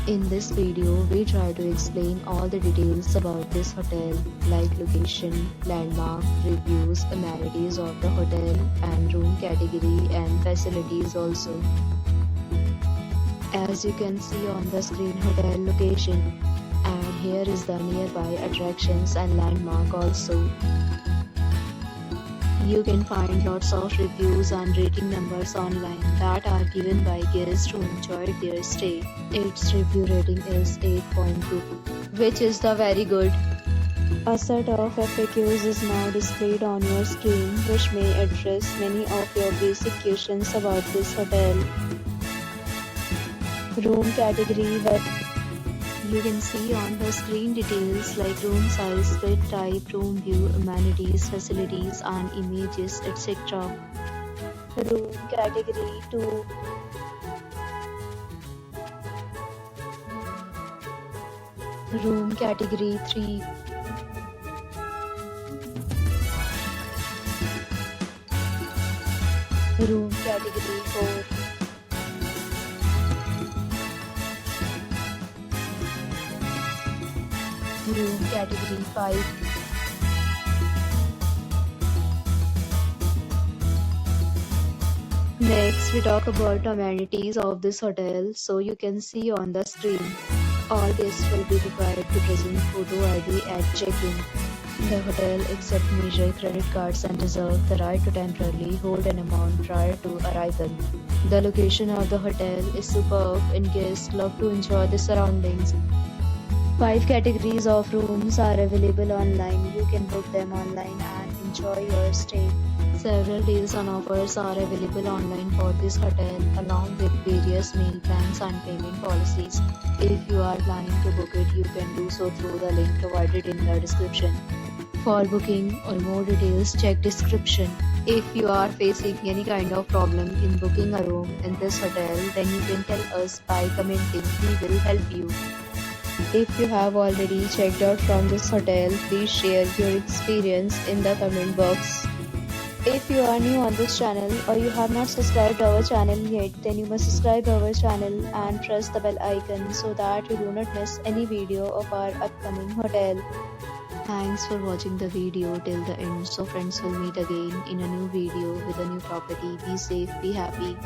In this video, we try to explain all the details about this hotel, like location, landmark, reviews, amenities of the hotel, and room category and facilities also. As you can see on the screen, hotel location, and here is the nearby attractions and landmark also. You can find lots of reviews and rating numbers online that are given by guests who enjoyed their stay. Its review rating is 8.2, which is the very good. A set of FAQs is now displayed on your screen, which may address many of your basic questions about this hotel. Room category web. You can see on the screen details like room size, bed type, room view, amenities, facilities and images, etc. Room category 2. Room category 3. Room category 4. Room category 5. Next, we talk about amenities of this hotel. So you can see on the screen, all guests will be required to present photo ID at check-in. The hotel accepts major credit cards and reserves the right to temporarily hold an amount prior to arrival. The location of the hotel is superb and guests love to enjoy the surroundings. 5 categories of rooms are available online. You can book them online and enjoy your stay. Several deals and offers are available online for this hotel, along with various meal plans and payment policies. If you are planning to book it, you can do so through the link provided in the description. For booking or more details, check description. If you are facing any kind of problem in booking a room in this hotel, then you can tell us by commenting. We will help you. If you have already checked out from this hotel, please share your experience in the comment box. If you are new on this channel or you have not subscribed our channel yet, then you must subscribe our channel and press the bell icon so that you do not miss any video of our upcoming hotel. Thanks for watching the video till the end. So friends, will meet again in a new video with a new property. Be safe, be happy.